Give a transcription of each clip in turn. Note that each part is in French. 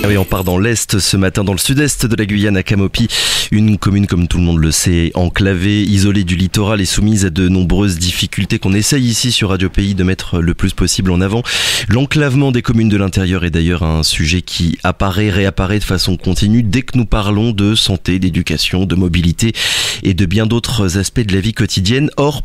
Ah oui, on part dans l'Est ce matin, dans le sud-est de la Guyane, à Camopi, une commune, comme tout le monde le sait, enclavée, isolée du littoral et soumise à de nombreuses difficultés qu'on essaye ici sur Radio Pays de mettre le plus possible en avant. L'enclavement des communes de l'intérieur est d'ailleurs un sujet qui réapparaît de façon continue dès que nous parlons de santé, d'éducation, de mobilité et de bien d'autres aspects de la vie quotidienne. Or,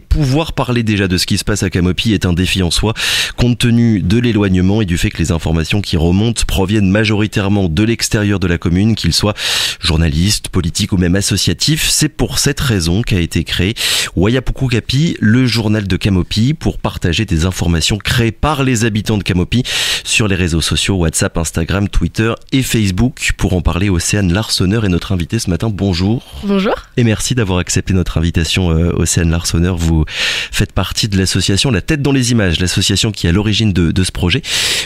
pouvoir parler déjà de ce qui se passe à Camopi est un défi en soi, compte tenu de l'éloignement et du fait que les informations qui remontent proviennent majoritairement de l'extérieur de la commune, qu'ils soient journalistes, politiques ou même associatifs. C'est pour cette raison qu'a été créé Wayapuku Capi, le journal de Camopi, pour partager des informations créées par les habitants de Camopi sur les réseaux sociaux, WhatsApp, Instagram, Twitter et Facebook. Pour en parler, Océane Larsonneur est notre invitée ce matin. Bonjour. Bonjour. Et merci d'avoir accepté notre invitation, Océane Larsonneur. Vous faites partie de l'association La Tête dans les Images, l'association qui est à l'origine de ce projet.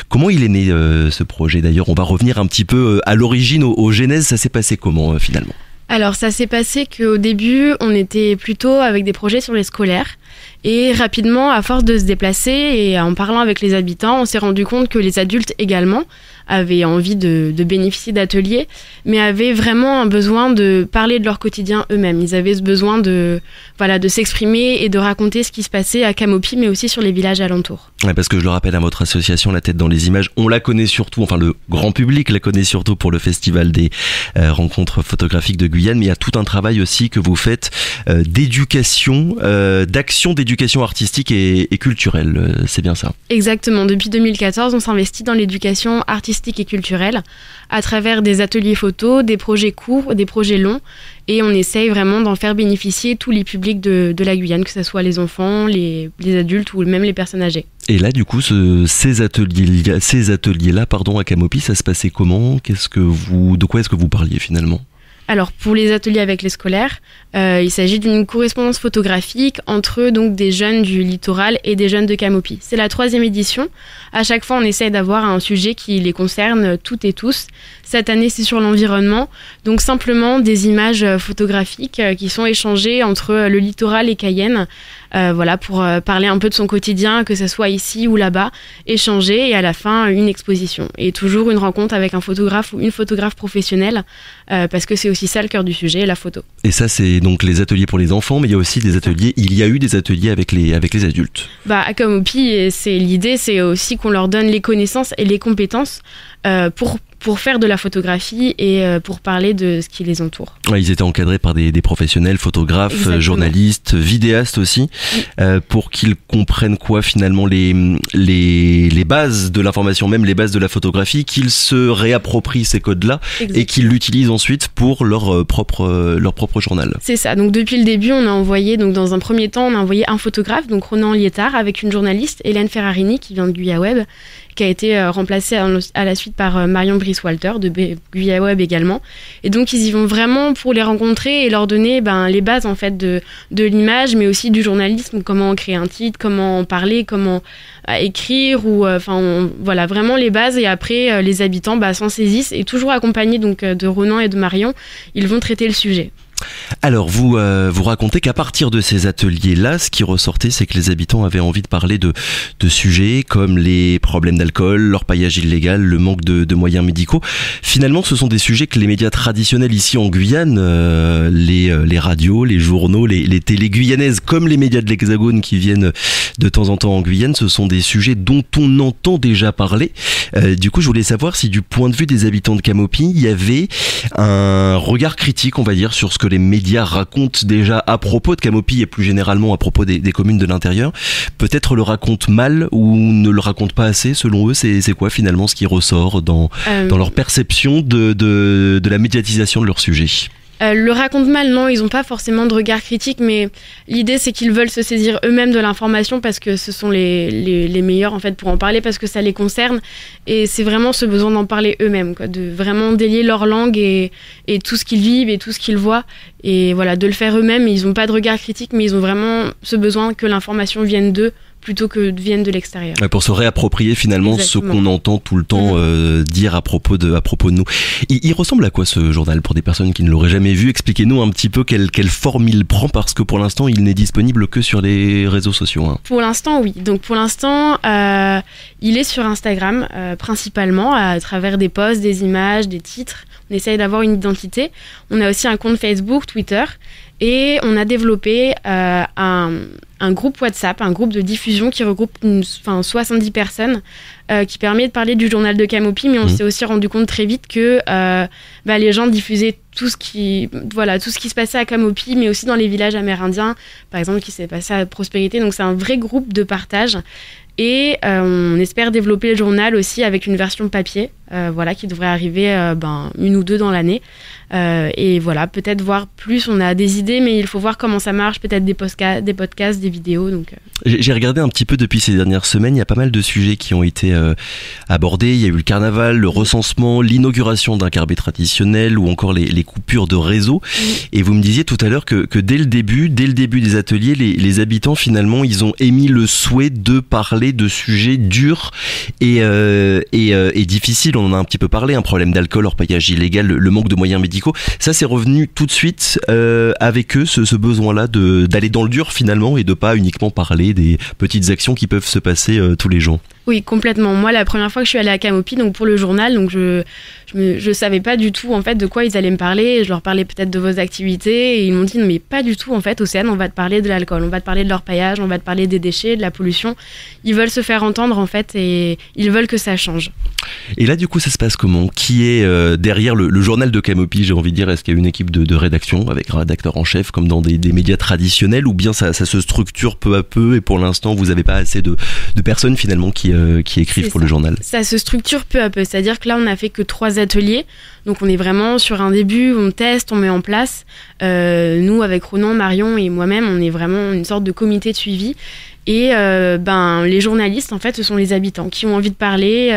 Comment il est né ce projet d'ailleurs? On va revenir un petit peu à l'origine, aux genèses. Ça s'est passé comment finalement? Alors ça s'est passé qu'au début, on était plutôt avec des projets sur les scolaires. Et rapidement, à force de se déplacer et en parlant avec les habitants, on s'est rendu compte que les adultes également avaient envie de bénéficier d'ateliers, mais avaient vraiment un besoin de parler de leur quotidien eux-mêmes. Ils avaient ce besoin de s'exprimer et de raconter ce qui se passait à Camopi, mais aussi sur les villages alentours. Ouais, parce que je le rappelle, à votre association La Tête dans les Images, on la connaît surtout, enfin le grand public la connaît surtout pour le festival des rencontres photographiques de Guyane, mais il y a tout un travail aussi que vous faites d'éducation, d'action d'éducation artistique et culturelle, c'est bien ça? Exactement, depuis 2014, on s'investit dans l'éducation artistique et culturelle à travers des ateliers photos, des projets courts, des projets longs, et on essaye vraiment d'en faire bénéficier tous les publics de la Guyane, que ce soit les enfants, les adultes ou même les personnes âgées. Et là, du coup, ces ateliers-là, à Camopi, ça se passait comment? De quoi est-ce que vous parliez finalement? Alors pour les ateliers avec les scolaires, il s'agit d'une correspondance photographique entre donc des jeunes du littoral et des jeunes de Camopi. C'est la 3e édition. À chaque fois, on essaie d'avoir un sujet qui les concerne toutes et tous. Cette année, c'est sur l'environnement. Donc simplement des images photographiques qui sont échangées entre le littoral et Cayenne. Pour parler un peu de son quotidien, que ce soit ici ou là-bas, échanger et à la fin une exposition. Et toujours une rencontre avec un photographe ou une photographe professionnelle, parce que c'est aussi ça le cœur du sujet, la photo. Et ça, c'est donc les ateliers pour les enfants, mais il y a eu des ateliers avec les adultes. À Camopi, l'idée, c'est aussi qu'on leur donne les connaissances et les compétences pour faire de la photographie et pour parler de ce qui les entoure. Ouais, ils étaient encadrés par des professionnels, photographes, exactement, journalistes, vidéastes aussi, pour qu'ils comprennent finalement les bases de l'information, même les bases de la photographie, qu'ils se réapproprient ces codes-là. Exactement. Et qu'ils l'utilisent ensuite pour leur propre journal. C'est ça, donc depuis le début, on a envoyé, donc dans un premier temps, on a envoyé un photographe, donc Ronan Liétard, avec une journaliste, Hélène Ferrarini, qui vient de Guyaweb, qui a été remplacée à la suite par Marion Brice-Walter de Guyaweb également. Et donc ils y vont vraiment pour les rencontrer et leur donner les bases en fait de l'image, mais aussi du journalisme, comment créer un titre, comment en parler, comment écrire, vraiment les bases. Et après les habitants s'en saisissent et toujours accompagnés donc de Ronan et de Marion, ils vont traiter le sujet. Alors, vous racontez qu'à partir de ces ateliers-là, ce qui ressortait, c'est que les habitants avaient envie de parler de sujets comme les problèmes d'alcool, l'orpaillage illégal, le manque de moyens médicaux. Finalement, ce sont des sujets que les médias traditionnels ici en Guyane, les radios, les journaux, les télés guyanaises, comme les médias de l'Hexagone qui viennent de temps en temps en Guyane, ce sont des sujets dont on entend déjà parler. Du coup, je voulais savoir si du point de vue des habitants de Camopi, il y avait un regard critique, on va dire, sur ce que les médias racontent déjà à propos de Camopi et plus généralement à propos des communes de l'intérieur. Peut-être le racontent mal ou ne le racontent pas assez, selon eux. C'est quoi finalement ce qui ressort dans leur perception de la médiatisation de leur sujet? Le raconte mal, non, ils n'ont pas forcément de regard critique, mais l'idée c'est qu'ils veulent se saisir eux-mêmes de l'information parce que ce sont les meilleurs en fait pour en parler, parce que ça les concerne, et c'est vraiment ce besoin d'en parler eux-mêmes, de vraiment délier leur langue et tout ce qu'ils vivent et tout ce qu'ils voient, et de le faire eux-mêmes. Ils n'ont pas de regard critique, mais ils ont vraiment ce besoin que l'information vienne d'eux plutôt que viennent de l'extérieur. Pour se réapproprier finalement Exactement. Ce qu'on entend tout le temps dire à propos de nous. Il ressemble à quoi ce journal pour des personnes qui ne l'auraient jamais vu? Expliquez-nous un petit peu quelle forme il prend, parce que pour l'instant il n'est disponible que sur les réseaux sociaux. Pour l'instant oui, donc pour l'instant il est sur Instagram principalement à travers des posts, des images, des titres. On essaye d'avoir une identité. On a aussi un compte Facebook, Twitter. Et on a développé un groupe WhatsApp, un groupe de diffusion qui regroupe 70 personnes qui permet de parler du journal de Camopi, mais on s'est aussi rendu compte très vite que les gens diffusaient tout ce qui se passait à Camopi, mais aussi dans les villages amérindiens, par exemple, qui s'est passé à Prospérité. Donc c'est un vrai groupe de partage. Et on espère développer le journal aussi avec une version papier, qui devrait arriver 1 ou 2 dans l'année. Et voilà, peut-être voir plus, on a des idées, mais il faut voir comment ça marche, peut-être des podcasts, des vidéos. Donc. J'ai regardé un petit peu depuis ces dernières semaines, il y a pas mal de sujets qui ont été abordés. Il y a eu le carnaval, le recensement, l'inauguration d'un carbet traditionnel ou encore les coupures de réseau. Et vous me disiez tout à l'heure que dès le début des ateliers, les habitants finalement, ils ont émis le souhait de parler de sujets durs et difficiles. On en a un petit peu parlé, un problème d'alcool, orpaillage illégal, le manque de moyens médicaux. Ça, c'est revenu tout de suite avec eux, ce besoin-là d'aller dans le dur finalement et de pas uniquement parler des petites actions qui peuvent se passer tous les jours. Oui, complètement. Moi, la première fois que je suis allée à Camopi, donc pour le journal, donc je savais pas du tout en fait de quoi ils allaient me parler. Je leur parlais peut-être de vos activités et ils m'ont dit non, mais pas du tout en fait. Océane, on va te parler de l'alcool, on va te parler de l'orpaillage, on va te parler des déchets, de la pollution. Ils veulent se faire entendre en fait et ils veulent que ça change. Et là, du coup, ça se passe comment? Qui est derrière le journal de Camopi? J'ai envie de dire, est-ce qu'il y a une équipe de rédaction avec un rédacteur en chef comme dans des médias traditionnels, ou bien ça se structure peu à peu et pour l'instant vous n'avez pas assez de personnes finalement qui écrivent pour le journal? Ça se structure peu à peu, c'est-à-dire que là on n'a fait que 3 ateliers, donc on est vraiment sur un début, on teste, on met en place. Nous avec Ronan, Marion et moi-même, on est vraiment une sorte de comité de suivi. Et les journalistes, en fait, ce sont les habitants qui ont envie de parler.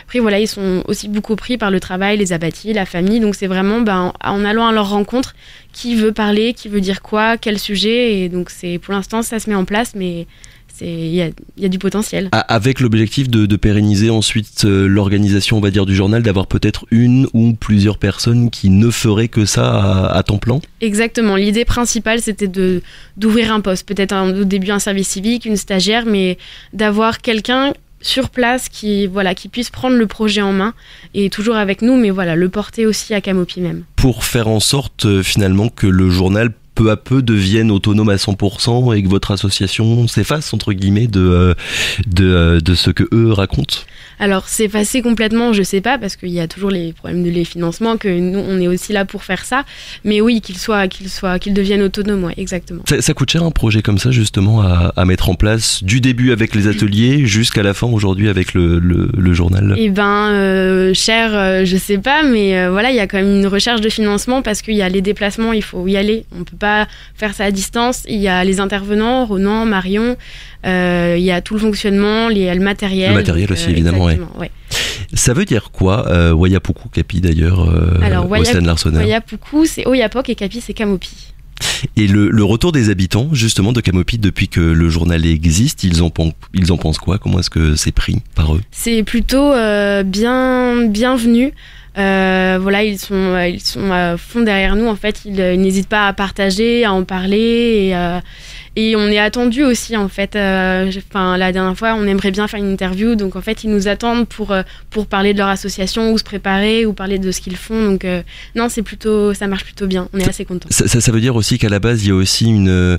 Après, voilà, ils sont aussi beaucoup pris par le travail, les abattis, la famille. Donc, c'est vraiment en allant à leur rencontre qui veut parler, qui veut dire quoi, quel sujet. Et donc, pour l'instant, ça se met en place, mais il y a du potentiel. Avec l'objectif de pérenniser ensuite l'organisation, on va dire, du journal, d'avoir peut-être une ou plusieurs personnes qui ne feraient que ça à temps plein? Exactement. L'idée principale, c'était d'ouvrir un poste. Peut-être au début un service civique, une stagiaire, mais d'avoir quelqu'un sur place qui puisse prendre le projet en main et toujours avec nous, mais le porter aussi à Camopi même. Pour faire en sorte finalement que le journal peu à peu devienne autonome à 100% et que votre association s'efface entre guillemets de ce que eux racontent? Alors s'effacer complètement, je sais pas, parce qu'il y a toujours les problèmes de financement, que nous on est aussi là pour faire ça, mais oui, qu'ils deviennent autonomes, ouais, exactement. Ça coûte cher un projet comme ça justement à mettre en place, du début avec les ateliers jusqu'à la fin aujourd'hui avec le journal? Cher, je sais pas, mais il y a quand même une recherche de financement parce qu'il y a les déplacements, il faut y aller, on peut pas faire ça à distance. Il y a les intervenants, Ronan, Marion, il y a tout le fonctionnement, le matériel. Le matériel aussi, évidemment, ouais. Ça veut dire quoi, Wayapuku Kapi d'ailleurs, Océane Larsonneur? Wayapuku, c'est Oyapok et Kapi, c'est Camopi. Et le retour des habitants, justement, de Camopi depuis que le journal existe, ils en pensent quoi? Comment est-ce que c'est pris par eux? C'est plutôt bienvenu. Ils sont à fond derrière nous en fait, ils n'hésitent pas à partager, à en parler et on est attendu aussi en fait. La dernière fois on aimerait bien faire une interview, donc en fait ils nous attendent pour parler de leur association ou se préparer ou parler de ce qu'ils font, donc non, ça marche plutôt bien, on est assez contents. Ça veut dire aussi qu'à la base il y a aussi une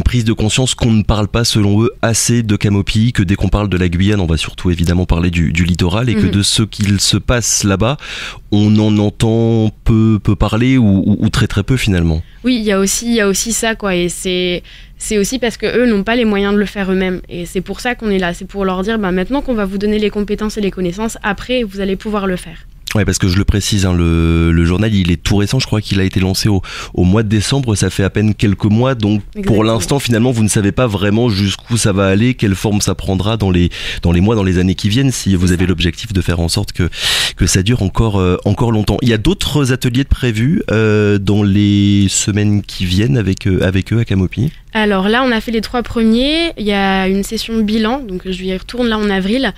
prise de conscience qu'on ne parle pas selon eux assez de Camopi, que dès qu'on parle de la Guyane on va surtout évidemment parler du littoral et que de ce qu'il se passe là-bas on en entend peu parler ou très très peu finalement. Oui, il y a aussi ça quoi, et c'est aussi parce que eux n'ont pas les moyens de le faire eux-mêmes, et c'est pour ça qu'on est là, c'est pour leur dire maintenant qu'on va vous donner les compétences et les connaissances, après vous allez pouvoir le faire. Ouais, parce que je le précise, hein, le journal, il est tout récent. Je crois qu'il a été lancé au mois de décembre. Ça fait à peine quelques mois. Donc, pour l'instant, finalement, vous ne savez pas vraiment jusqu'où ça va aller, quelle forme ça prendra dans les mois, dans les années qui viennent, si vous avez l'objectif de faire en sorte que ça dure encore longtemps. Il y a d'autres ateliers de prévus dans les semaines qui viennent avec eux à Camopi. Alors là, on a fait les 3 premiers. Il y a une session bilan, donc je y retourne là en avril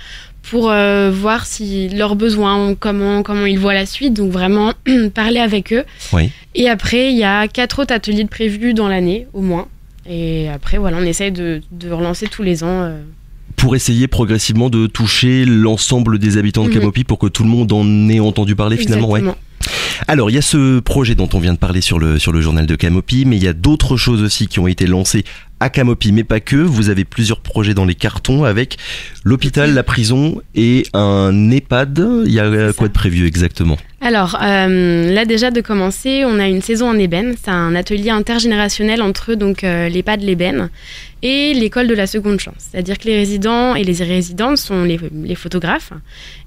pour voir si leurs besoins, comment ils voient la suite, donc vraiment parler avec eux. Oui. Et après, il y a 4 autres ateliers de prévus dans l'année, au moins. Et après, voilà, on essaye de relancer tous les ans. Pour essayer progressivement de toucher l'ensemble des habitants de Camopi pour que tout le monde en ait entendu parler finalement. Exactement. Ouais. Alors, il y a ce projet dont on vient de parler sur le journal de Camopi, mais il y a d'autres choses aussi qui ont été lancées à Camopi, mais pas que. Vous avez plusieurs projets dans les cartons avec l'hôpital, la prison et un EHPAD. Il y a quoi de prévu exactement ? Alors, là déjà de commencer, on a une saison en ébène. C'est un atelier intergénérationnel entre donc l'EHPAD l'ébène et l'école de la seconde chance. C'est-à-dire que les résidents et les irrésidents sont les photographes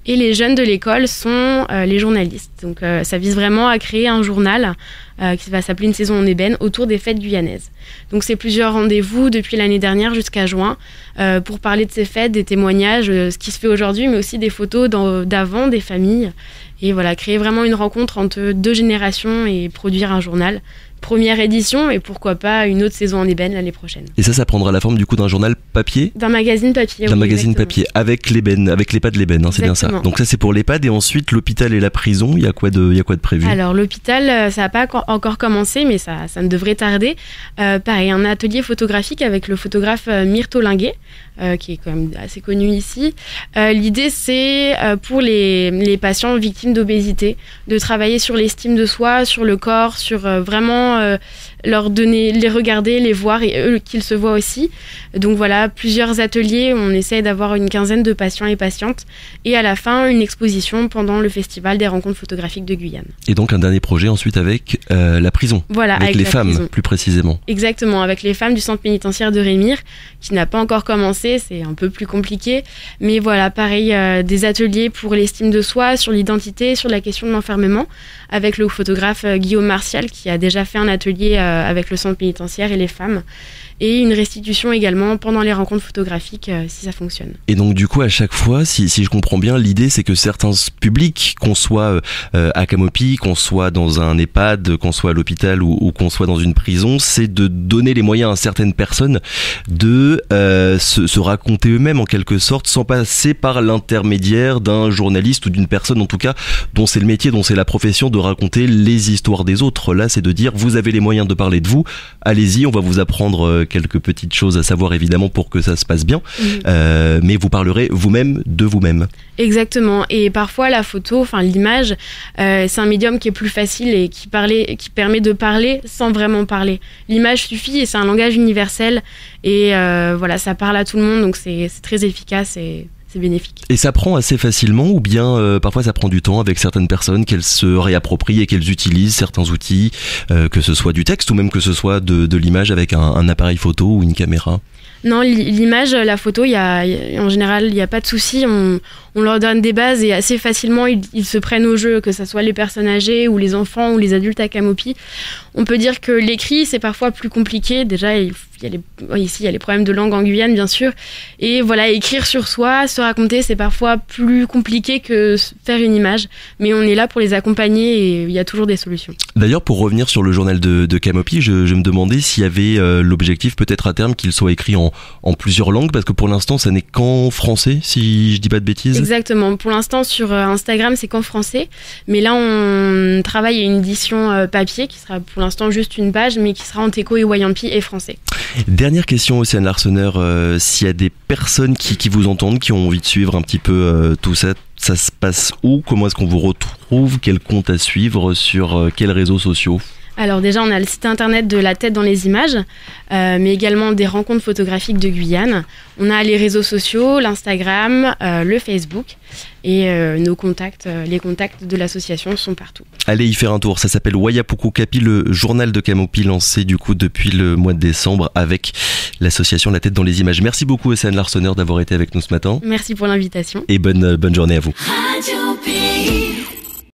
et les jeunes de l'école sont les journalistes. Donc ça vise vraiment à créer un journal qui va s'appeler Une saison en ébène autour des fêtes guyanaises. Donc c'est plusieurs rendez-vous depuis l'année dernière jusqu'à juin pour parler de ces fêtes, des témoignages, ce qui se fait aujourd'hui, mais aussi des photos d'avant, des familles. Et voilà, créer vraiment une rencontre entre 2 générations et produire un journal. Première édition et pourquoi pas une autre saison en ébène l'année prochaine. Et ça prendra la forme du coup d'un journal papier ? D'un magazine papier. D'un magazine papier avec l'ébène, avec l'EHPAD l'ébène, hein, c'est bien ça. Donc ça c'est pour l'EHPAD et ensuite l'hôpital et la prison, il y a quoi de prévu ? Alors l'hôpital, ça n'a pas encore commencé mais ça ne devrait tarder. Pareil, un atelier photographique avec le photographe Myrto Linguet, qui est quand même assez connu ici. L'idée c'est pour les patients victimes d'obésité, de travailler sur l'estime de soi, sur le corps, sur vraiment leur donner, les regarder, les voir et eux qu'ils se voient aussi. Donc voilà, plusieurs ateliers, on essaie d'avoir une 15aine de patients et patientes et à la fin une exposition pendant le festival des rencontres photographiques de Guyane. Et donc un dernier projet ensuite avec la prison, voilà, avec les femmes prison. Plus précisément. Exactement, avec les femmes du centre pénitentiaire de Rémire qui n'a pas encore commencé, c'est un peu plus compliqué, mais voilà, pareil, des ateliers pour l'estime de soi, sur l'identité, sur la question de l'enfermement, avec le photographe Guillaume Martial qui a déjà fait un atelier avec le centre pénitentiaire et les femmes, et une restitution également pendant les rencontres photographiques si ça fonctionne. Et donc du coup à chaque fois, si je comprends bien, l'idée c'est que certains publics, qu'on soit à Camopi, qu'on soit dans un EHPAD, qu'on soit à l'hôpital ou qu'on soit dans une prison, c'est de donner les moyens à certaines personnes de se raconter eux-mêmes en quelque sorte, sans passer par l'intermédiaire d'un journaliste ou d'une personne en tout cas dont c'est le métier, dont c'est la profession de raconter les histoires des autres. Là c'est de dire vous avez les moyens de parler de vous, allez-y, on va vous apprendre quelques petites choses à savoir évidemment pour que ça se passe bien, mais vous parlerez vous-même de vous-même. Exactement, et parfois la photo, enfin l'image, c'est un médium qui est plus facile et qui permet de parler sans vraiment parler. L'image suffit et c'est un langage universel et voilà, ça parle à tout le monde, donc c'est très efficace et c'est bénéfique. Et ça prend assez facilement ou bien parfois ça prend du temps avec certaines personnes qu'elles se réapproprient et qu'elles utilisent certains outils, que ce soit du texte ou même que ce soit de l'image avec un appareil photo ou une caméra? Non, l'image, la photo, en général, il n'y a pas de souci. On leur donne des bases et assez facilement, ils se prennent au jeu, que ce soit les personnes âgées ou les enfants ou les adultes à Camopi. On peut dire que l'écrit, c'est parfois plus compliqué. Déjà, ici, il y a les problèmes de langue en Guyane, bien sûr. Et voilà, écrire sur soi, se raconter, c'est parfois plus compliqué que faire une image. Mais on est là pour les accompagner et il y a toujours des solutions. D'ailleurs, pour revenir sur le journal de Camopi, je me demandais s'il y avait l'objectif, peut-être à terme, qu'il soit écrit en plusieurs langues, parce que pour l'instant, ça n'est qu'en français, si je dis pas de bêtises. Exactement. Pour l'instant, sur Instagram, c'est qu'en français. Mais là, on travaille à une édition papier qui sera pour l'instant juste une page, mais qui sera en teco et wayampi et français. Dernière question, Océane Larsonneur, s'il y a des personnes qui vous entendent, qui ont envie de suivre un petit peu tout ça, ça se passe où? Comment est-ce qu'on vous retrouve? Quel compte à suivre? Sur quels réseaux sociaux? Alors déjà, on a le site internet de La Tête dans les images, mais également des rencontres photographiques de Guyane. On a les réseaux sociaux, l'Instagram, le Facebook et nos contacts, les contacts de l'association sont partout. Allez y faire un tour, ça s'appelle Wayapuku Kapi, le journal de Camopi lancé du coup depuis le mois de décembre avec l'association La Tête dans les images. Merci beaucoup Océane Larsonneur d'avoir été avec nous ce matin. Merci pour l'invitation. Et bonne journée à vous. Radio Pays.